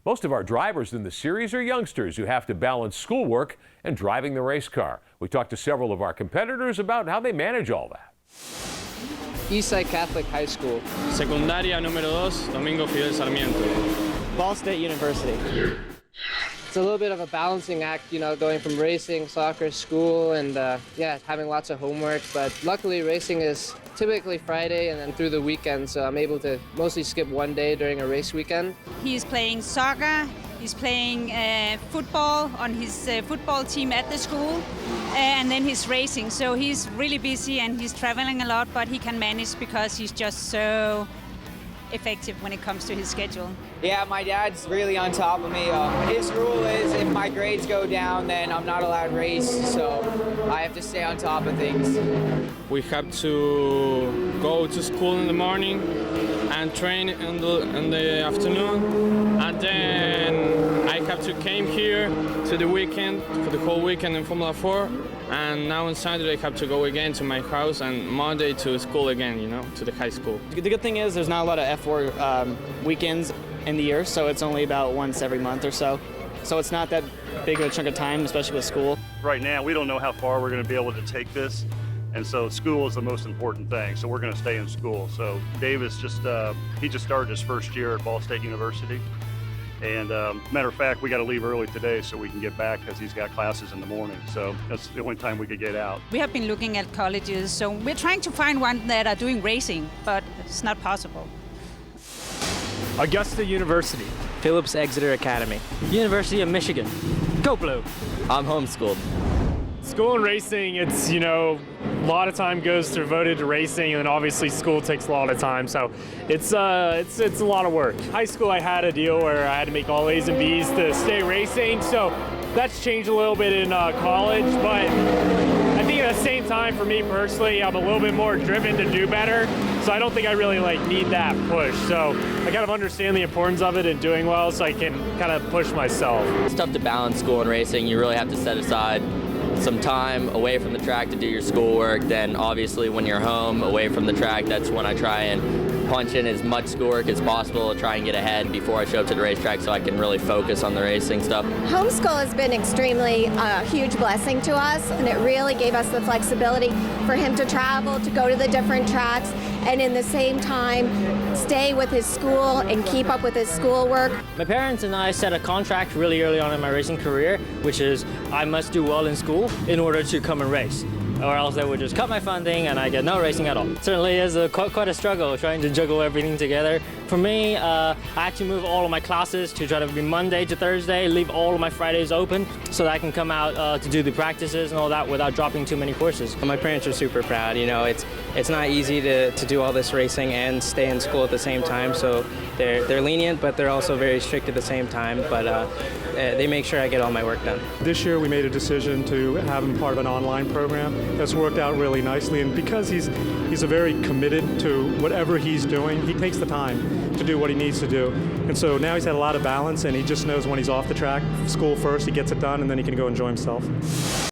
Most of our drivers in the series are youngsters who have to balance schoolwork and driving the race car. We talked to several of our competitors about how they manage all that. Eastside Catholic High School. Secundaria número 2, Domingo Fidel Sarmiento. Ball State University. It's a little bit of a balancing act, you know, going from racing, soccer, school, and yeah, having lots of homework. But luckily, racing is typically Friday and then through the weekend, so I'm able to mostly skip one day during a race weekend. He's playing soccer, he's playing football on his football team at the school, and then he's racing. So he's really busy and he's traveling a lot, but he can manage because he's just so effective when it comes to his schedule. Yeah, my dad's really on top of me. His rule is if my grades go down, then I'm not allowed to race, so I have to stay on top of things. We have to go to school in the morning and train in the afternoon, and then I have to come here to the weekend for the whole weekend in Formula 4. And now on Saturday I have to go again to my house, and Monday to school again, you know, to the high school. The good thing is there's not a lot of F4 weekends in the year, so it's only about once every month or so. So it's not that big of a chunk of time, especially with school. Right now, we don't know how far we're going to be able to take this, and so school is the most important thing, so we're going to stay in school. So Davis he just started his first year at Ball State University. And matter of fact, we got to leave early today so we can get back because he's got classes in the morning. So that's the only time we could get out. We have been looking at colleges, so we're trying to find one that are doing racing, but it's not possible. Augusta University. Phillips Exeter Academy. University of Michigan. Go Blue. I'm homeschooled. School and racing, it's, you know, a lot of time goes devoted to racing, and then obviously school takes a lot of time, so it's a lot of work. High school, I had a deal where I had to make all A's and B's to stay racing, so that's changed a little bit in college, but I think at the same time, for me personally, I'm a little bit more driven to do better, so I don't think I really need that push. So I kind of understand the importance of it and doing well, so I can kind of push myself. It's tough to balance school and racing. You really have to set aside some time away from the track to do your schoolwork. Then obviously when you're home away from the track, that's when I try and punch in as much schoolwork as possible to try and get ahead before I show up to the racetrack so I can really focus on the racing stuff. Homeschool has been extremely huge blessing to us, and it really gave us the flexibility for him to travel, to go to the different tracks, and in the same time stay with his school and keep up with his schoolwork. My parents and I set a contract really early on in my racing career, which is I must do well in school in order to come and race, or else they would just cut my funding and I get no racing at all. It certainly is quite a struggle trying to juggle everything together. For me, I had to move all of my classes to try to be Monday to Thursday, leave all of my Fridays open so that I can come out to do the practices and all that without dropping too many courses. My parents are super proud. You know, it's not easy to do all this racing and stay in school at the same time, so they're lenient, but they're also very strict at the same time, but they make sure I get all my work done. This year we made a decision to have him part of an online program. That's worked out really nicely, and because he's a very committed to whatever he's doing, he takes the time to do what he needs to do. And so now he's had a lot of balance, and he just knows when he's off the track, school first, he gets it done, and then he can go enjoy himself.